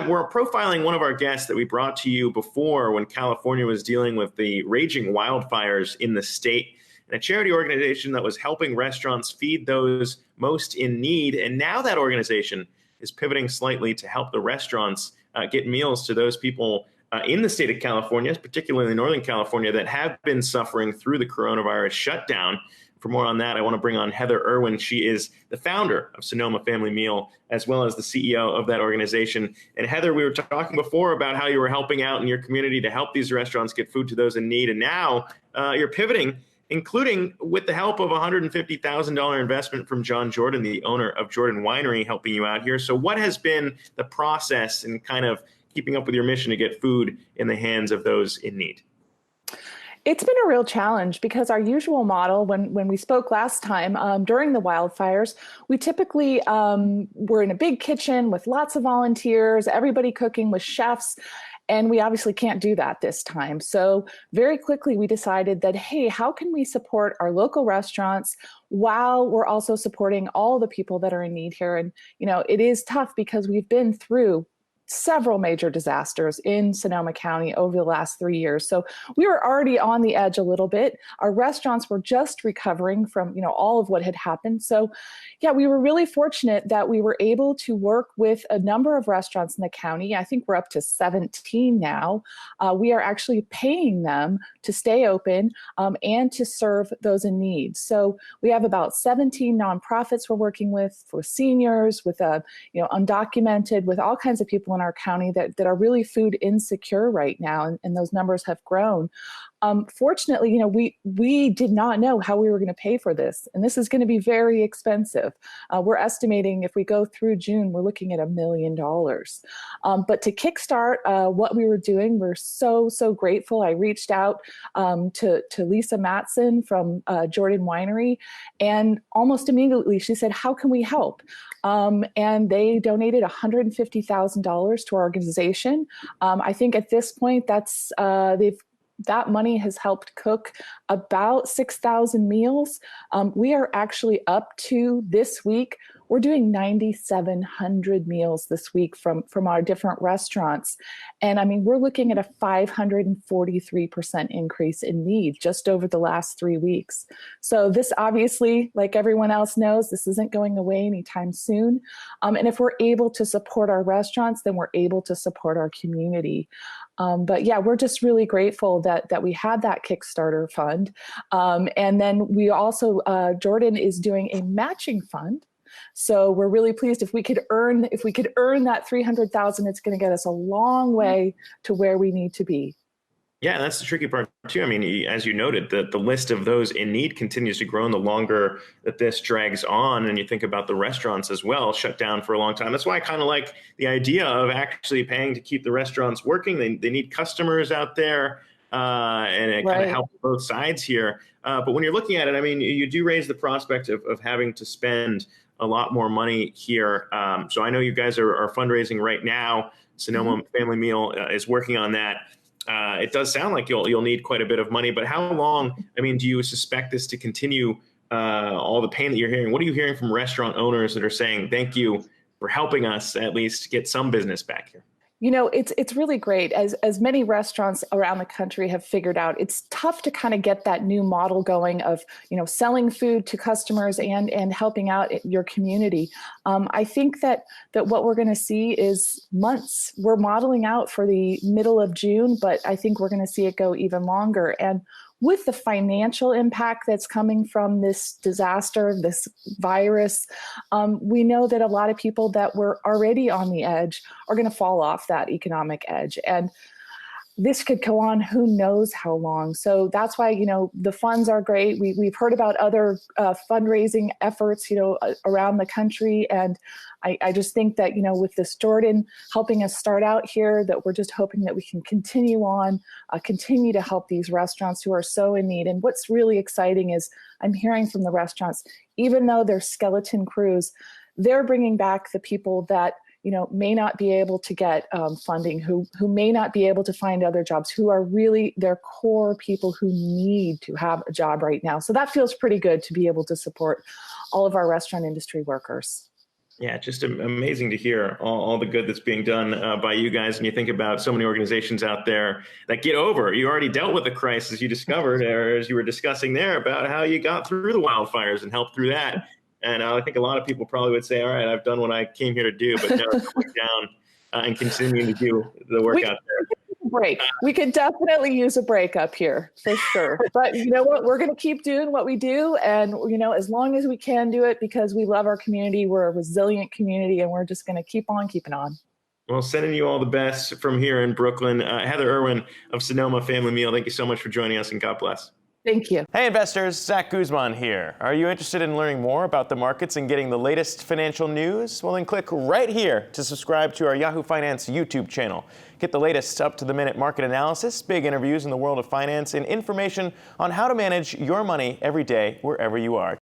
we're profiling one of our guests that we brought to you before when California was dealing with the raging wildfires in the state, and a charity organization that was helping restaurants feed those most in need. And now that organization is pivoting slightly to help the restaurants get meals to those people in the state of California, particularly Northern California, that have been suffering through the coronavirus shutdown. For more on that, I want to bring on Heather Irwin. She is the founder of Sonoma Family Meal, as well as the CEO of that organization. And Heather, we were talking before about how you were helping out in your community to help these restaurants get food to those in need. And now you're pivoting, including with the help of a $150,000 investment from John Jordan, the owner of Jordan Winery, helping you out here. So what has been the process in kind of keeping up with your mission to get food in the hands of those in need? It's been a real challenge because our usual model, when we spoke last time during the wildfires, we typically were in a big kitchen with lots of volunteers, everybody cooking with chefs, and we obviously can't do that this time. So very quickly we decided that, hey, how can we support our local restaurants while we're also supporting all the people that are in need here? And, you know, it is tough because we've been through several major disasters in Sonoma County over the last 3 years. So we were already on the edge a little bit. Our restaurants were just recovering from, all of what had happened. So yeah, we were really fortunate that we were able to work with a number of restaurants in the county. I think we're up to 17 now. We are actually paying them to stay open and to serve those in need. So we have about 17 nonprofits we're working with for seniors, with undocumented, with all kinds of people in our county that are really food insecure right now, and those numbers have grown. Fortunately, we did not know how we were going to pay for this, and this is going to be very expensive. We're estimating if we go through June, we're looking at $1 million. But to kickstart what we were doing, we're so grateful. I reached out to Lisa Matson from Jordan Winery, and almost immediately she said, "How can we help?" And they donated $150,000 to our organization. I think at this point, that money has helped cook about 6,000 meals. We are actually up to this week. We're doing 9,700 meals this week from our different restaurants. And I mean, we're looking at a 543% increase in need just over the last 3 weeks. So this obviously, like everyone else knows, this isn't going away anytime soon. And if we're able to support our restaurants, then we're able to support our community. But yeah, we're just really grateful that we had that Kickstarter fund. And then we also, Jordan is doing a matching fund. So we're really pleased if we could earn that 300,000, it's going to get us a long way to where we need to be. Yeah, that's the tricky part too. I mean, as you noted, the list of those in need continues to grow, and the longer that this drags on, and you think about the restaurants as well, shut down for a long time. That's why I kind of like the idea of actually paying to keep the restaurants working. They need customers out there, and it kind of helps both sides here. But when you're looking at it, I mean, you do raise the prospect of having to spend a lot more money here. So I know you guys are fundraising right now. Sonoma Family Meal is working on that. It does sound like you'll need quite a bit of money, but how long, I mean, do you suspect this to continue, all the pain that you're hearing? What are you hearing from restaurant owners that are saying, thank you for helping us at least get some business back here? It's really great. As many restaurants around the country have figured out, it's tough to kind of get that new model going of, selling food to customers and helping out your community. I think that what we're going to see is months. We're modeling out for the middle of June, but I think we're going to see it go even longer. And with the financial impact that's coming from this disaster, this virus, we know that a lot of people that were already on the edge are going to fall off that economic edge. And this could go on who knows how long. So that's why, the funds are great. We've heard about other fundraising efforts, around the country. And I just think that, with this Jordan helping us start out here, that we're just hoping that we can continue on, continue to help these restaurants who are so in need. And what's really exciting is I'm hearing from the restaurants, even though they're skeleton crews, they're bringing back the people that may not be able to get funding, who may not be able to find other jobs, who are really their core people who need to have a job right now. So that feels pretty good to be able to support all of our restaurant industry workers. Yeah, just amazing to hear all the good that's being done by you guys. And you think about so many organizations out there that get over. You already dealt with the crisis you discovered, or as you were discussing there, about how you got through the wildfires and helped through that. And I think a lot of people probably would say, all right, I've done what I came here to do, but now doubling down and continuing to do the work We out there. break. We could definitely use a break up here for sure. But you know what? We're going to keep doing what we do. And, as long as we can do it because we love our community, we're a resilient community and we're just going to keep on keeping on. Well, sending you all the best from here in Brooklyn. Heather Irwin of Sonoma Family Meal, thank you so much for joining us and God bless. Thank you. Hey investors, Zack Guzman here. Are you interested in learning more about the markets and getting the latest financial news? Well, then click right here to subscribe to our Yahoo Finance YouTube channel. Get the latest up-to-the-minute market analysis, big interviews in the world of finance, and information on how to manage your money every day wherever you are.